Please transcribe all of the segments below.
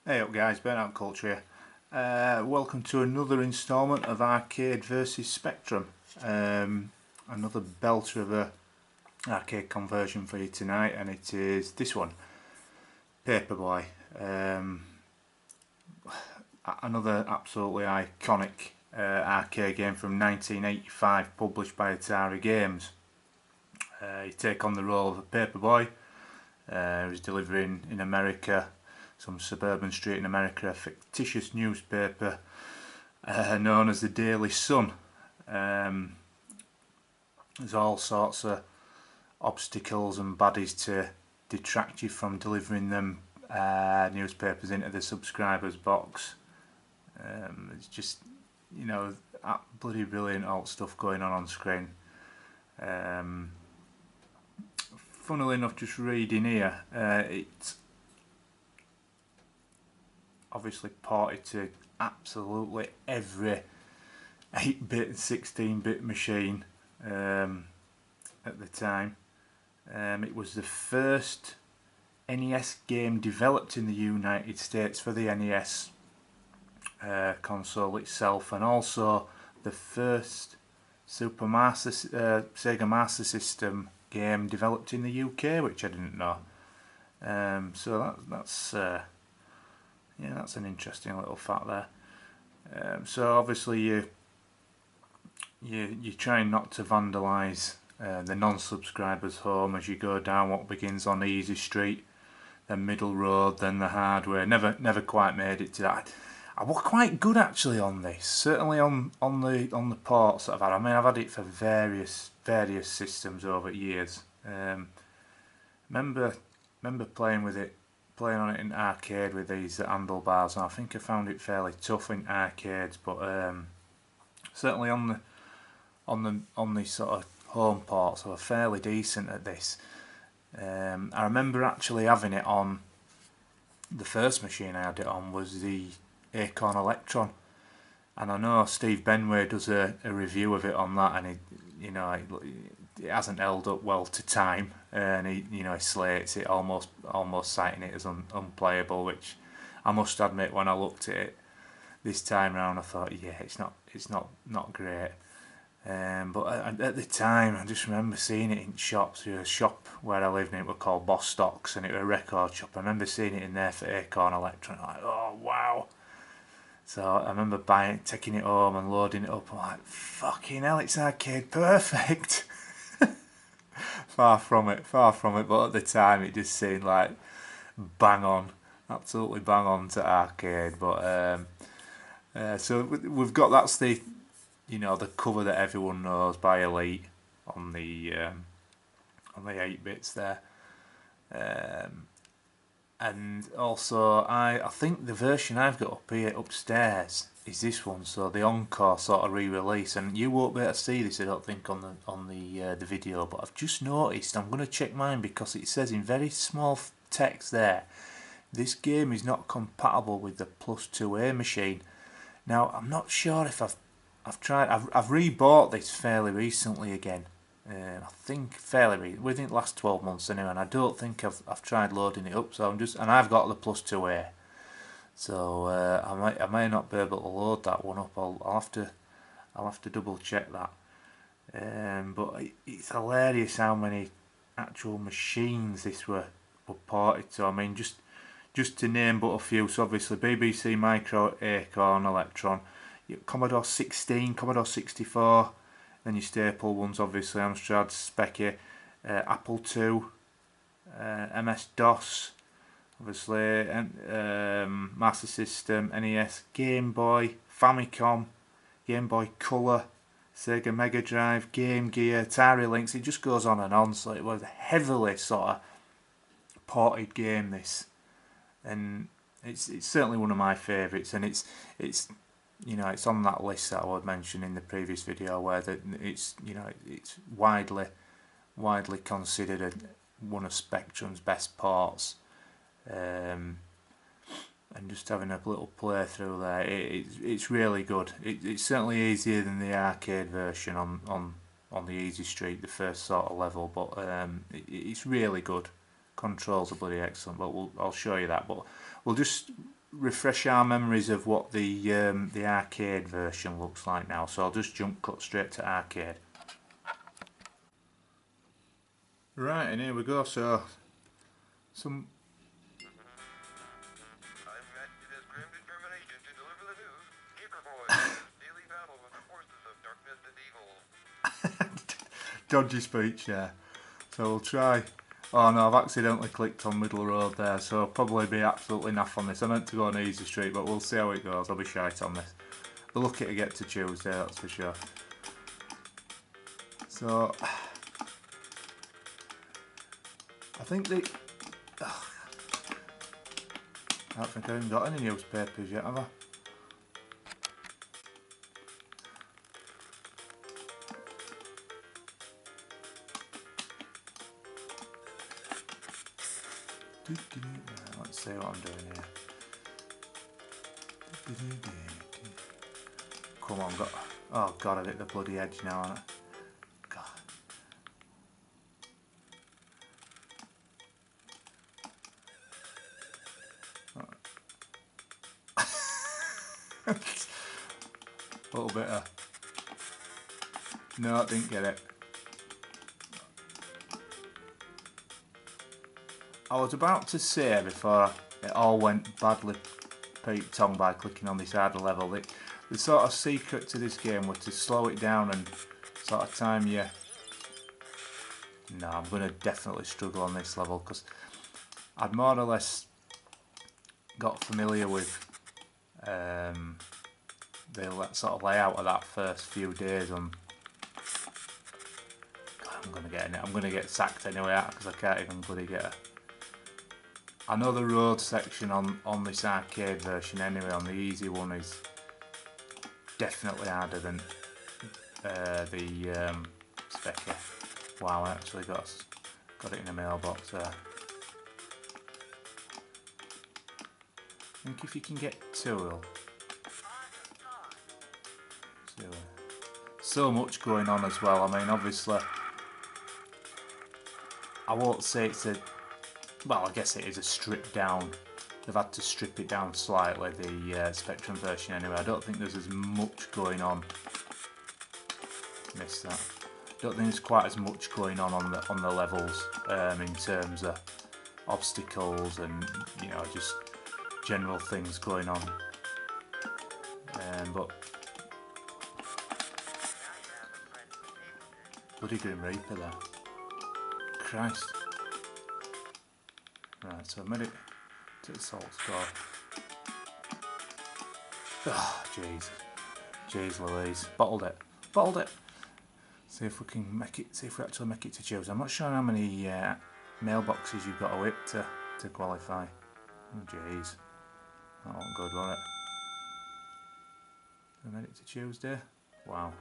Hey up guys, Burnout Culture here. Welcome to another instalment of Arcade vs Spectrum. Another belter of a arcade conversion for you tonight, and it is this one, Paperboy. Another absolutely iconic arcade game from 1985, published by Atari Games. You take on the role of a paperboy who's delivering in America, some suburban street in America, a fictitious newspaper known as the Daily Sun. There's all sorts of obstacles and baddies to detract you from delivering them newspapers into the subscribers box. It's just, bloody brilliant alt stuff going on screen. Funnily enough, just reading here, it's obviously ported to absolutely every 8-bit and 16-bit machine at the time. It was the first NES game developed in the United States for the NES console itself, and also the first Sega Master System game developed in the UK, which I didn't know. So that's an interesting little fact there. So obviously you're trying not to vandalise the non-subscribers' home as you go down what begins on Easy Street, then Middle Road, then the Hardware. Never quite made it to that. I was quite good actually on this, certainly on the ports that I've had. I mean, I've had it for various systems over years. Remember playing on it in arcade with these handlebars, and I think I found it fairly tough in arcades, but certainly on the sort of home ports I was fairly decent at this. I remember actually having it on, the first machine I had it on was the Acorn Electron, and I know Steve Benway does a review of it on that, and it hasn't held up well to time, and he slates it, almost citing it as unplayable, which I must admit, when I looked at it this time round, I thought, yeah, it's not great. But at the time, I just remember seeing it in shops. There was a shop where I lived in, it was called Bostocks, and it was a record shop. I remember seeing it in there for Acorn Electron. I'm like, oh wow. So I remember taking it home and loading it up. I'm like, fucking hell, it's arcade perfect. Far from it, but at the time it just seemed like bang on, absolutely bang on to arcade. But so we've got, that's the the cover that everyone knows by Elite on the 8-bits there. And also I think the version I've got up here upstairs is this one, so the Encore sort of re-release, and you won't be able to see this, I don't think, on the video, but I've just noticed, I'm going to check mine because it says in very small text there, this game is not compatible with the Plus 2A machine. Now I'm not sure if I've rebought this fairly recently again. I think within the last 12 months anyway, and I don't think I've tried loading it up. So and I've got the Plus 2A, so I may not be able to load that one up. I'll have to double check that. But it's hilarious how many actual machines this were ported to. I mean, just to name but a few. So obviously BBC Micro, Acorn Electron, Commodore 16, Commodore 64. Then your staple ones, obviously Amstrad, Speccy, Apple II, MS-DOS, obviously, Master System, NES, Game Boy, Famicom, Game Boy Color, Sega Mega Drive, Game Gear, Atari Lynx. It just goes on and on. So it was a heavily sort of ported game, this, and it's certainly one of my favourites, and it's it's on that list that I would mention in the previous video, where it's widely considered one of Spectrum's best ports. And just having a little playthrough there, it's really good. It's certainly easier than the arcade version on the Easy Street, the first sort of level, but it's really good. Controls are bloody excellent, but I'll show you that. But we'll just refresh our memories of what the arcade version looks like now. So I'll just jump cut straight to arcade. Right, and here we go. So some. I've met his grim determination to deliver the news. Paperboy, daily battle with the forces of darkness and evil. Dodgy speech, yeah. So we'll try. Oh no, I've accidentally clicked on middle road there, so I'll probably be absolutely naff on this. I meant to go on easy street, but we'll see how it goes. I'll be shite on this. We're lucky to get to Tuesday, that's for sure. So I think the. I don't think I haven't got any newspapers yet, have I? Let's see what I'm doing here. Come on, got. Oh god, I've hit the bloody edge now, haven't I? God. A little bit of. No, I didn't get it. I was about to say before it all went badly Pete Tong by clicking on this harder level, the sort of secret to this game was to slow it down and sort of time you. No, I'm going to definitely struggle on this level because I'd more or less got familiar with the sort of layout of that first few days. I'm going to get in it. I'm going to get sacked anyway because I can't even bloody get a. I know the road section on this arcade version anyway, on the easy one, is definitely harder than the speccy. Wow, I actually got it in a mailbox there. I think if you can get two, so much going on as well. I mean, obviously, I won't say it's a. Well, I guess it is a stripped down. They've had to strip it down slightly, the Spectrum version anyway. I don't think there's as much going on. Missed that. I don't think there's quite as much going on the levels in terms of obstacles and just general things going on. But bloody Grim Reaper there. Christ. Right, so I made it to the salt store. Oh, jeez. Jeez Louise. Bottled it. Bottled it. See if we can make it, see if we actually make it to Tuesday. I'm not sure how many mailboxes you've got to hit to qualify. Oh, jeez. That wasn't good, was it? We made it to Tuesday. Wow.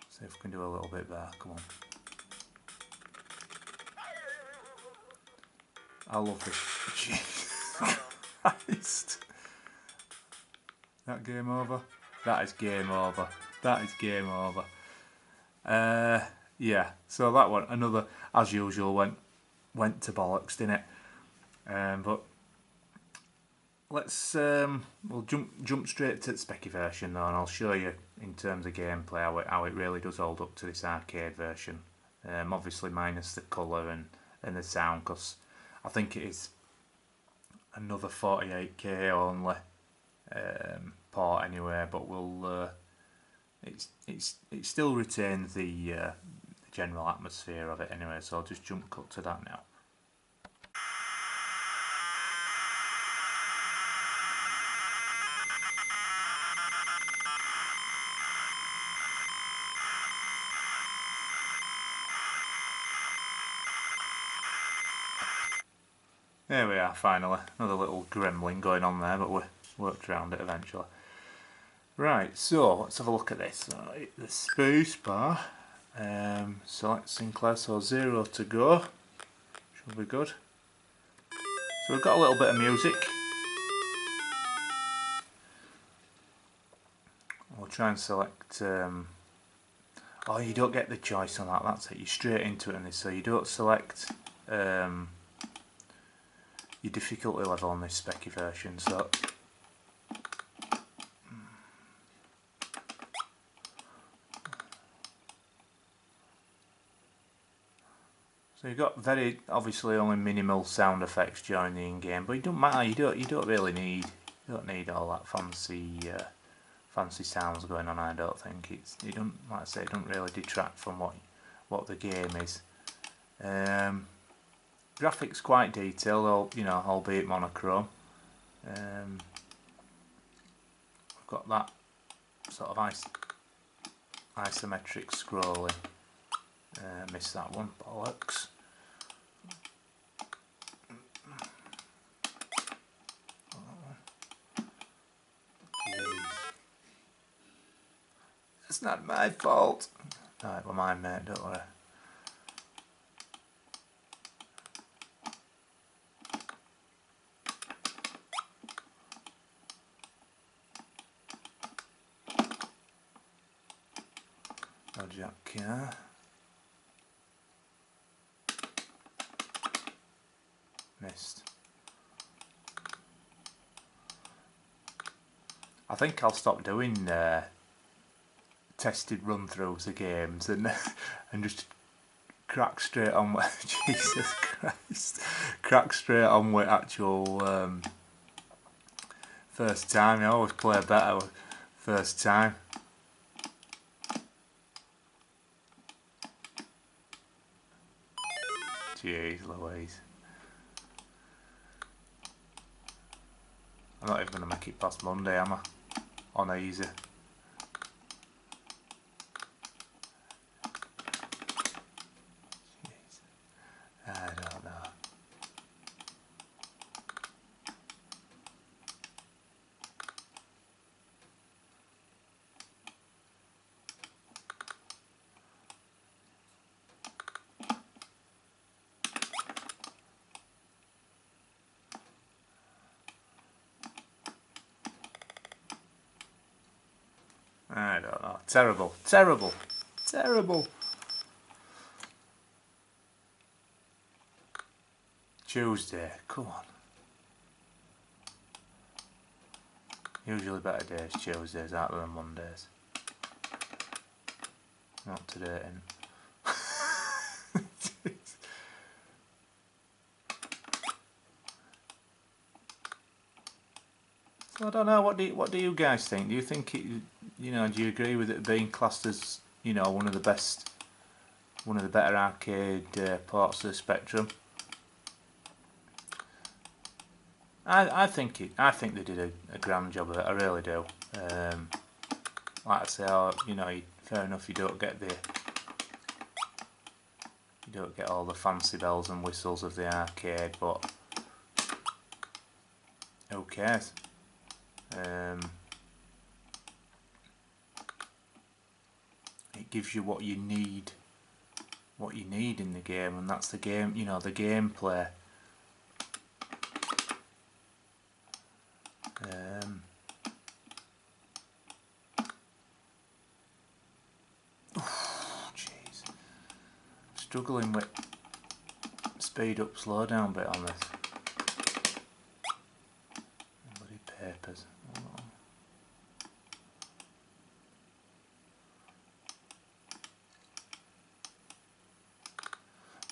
See if we can do a little bit there. Come on. I love this. Jesus Christ. That game over? That is game over. That is game over. Yeah, so that one, another, as usual, went to bollocks, didn't it? But let's we'll jump straight to the speccy version though, and I'll show you in terms of gameplay how it really does hold up to this arcade version. Obviously minus the colour and the sound, because I think it is another 48k only port anyway, but we'll it still retains the general atmosphere of it anyway, so I'll just jump cut to that now. There we are, finally. Another little gremlin going on there, but we worked around it eventually. Right, so let's have a look at this. So hit the space bar, select Sinclair, so 0 to go. Should be good. So we've got a little bit of music. We'll try and select. Oh, you don't get the choice on that. That's it. You're straight into it in this, so you don't select. your difficulty level on this specky version. So you've got very obviously only minimal sound effects during the in-game, but it don't matter. You don't really need all that fancy sounds going on. I don't think it don't, like I say, it don't really detract from what the game is. Graphics quite detailed, albeit monochrome. We've got that sort of isometric scrolling. Missed that one, bollocks. It's not my fault. Right, well, mine, mate, don't worry. No jack here. Missed. I think I'll stop doing tested run-throughs of games and just crack straight on with Jesus Christ, crack straight on with actual first time. I always play better first time. Jeez Louise. I'm not even going to make it past Monday, am I? On easy. Jeez. I don't know. I don't know. Terrible. Terrible. Terrible. Tuesday. Come on. Usually better days Tuesdays out than Mondays. Not today. So I don't know. What do you guys think? Do you think it? Do you agree with it being classed as one of the better arcade ports of the Spectrum? I think they did a grand job of it. I really do. Like I say, fair enough. You don't get all the fancy bells and whistles of the arcade, but who cares? It gives you what you need in the game, and that's the game. The gameplay. Jeez, struggling with speed up, slow down bit on this. Bloody papers.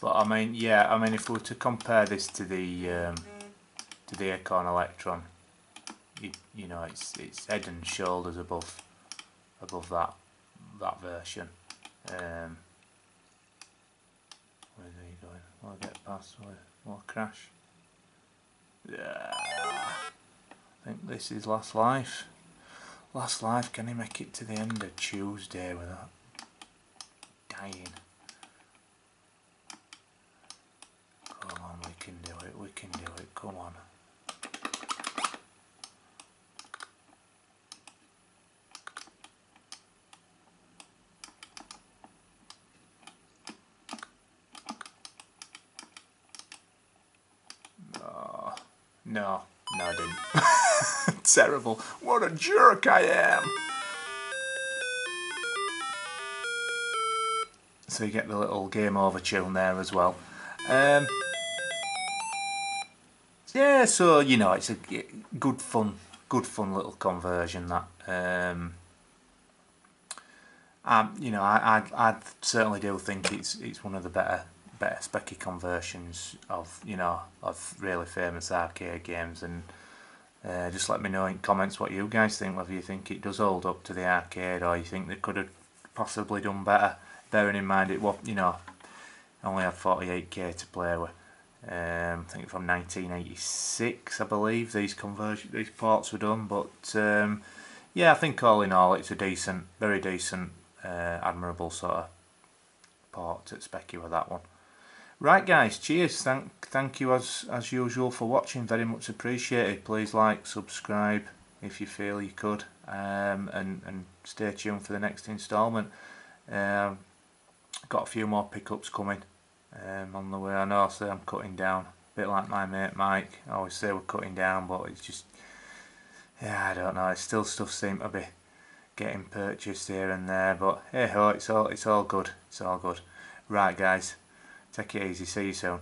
But I mean, if we were to compare this to the Acorn Electron, it's head and shoulders above that version. Where's he going? Will I get past? Will I crash? Yeah. I think this is Last Life. Last Life. Can he make it to the end of Tuesday without dying? Come on, we can do it. We can do it. Come on. No, I didn't. Terrible. What a jerk I am. So you get the little game over tune there as well. Yeah, so you know, it's a good fun little conversion that. You know, I certainly do think it's one of the better specky conversions of, you know, of really famous arcade games. And just let me know in comments what you guys think, whether you think it does hold up to the arcade or you think they could have possibly done better. Bearing in mind it was, you know, only had 48k to play with. I think from 1986, I believe these ports were done. But yeah, I think all in all, it's a decent, very decent, admirable sort of port at Specky with that one. Right, guys, cheers. Thank you as usual for watching. Very much appreciated. Please like, subscribe if you feel you could, and stay tuned for the next instalment. Got a few more pickups coming on the way. I know I say I'm cutting down, a bit like my mate Mike. I always say we're cutting down, but it's just, yeah, I don't know. It's still stuff seem to be getting purchased here and there, but hey ho, it's all good. It's all good. Right, guys, take it easy. See you soon.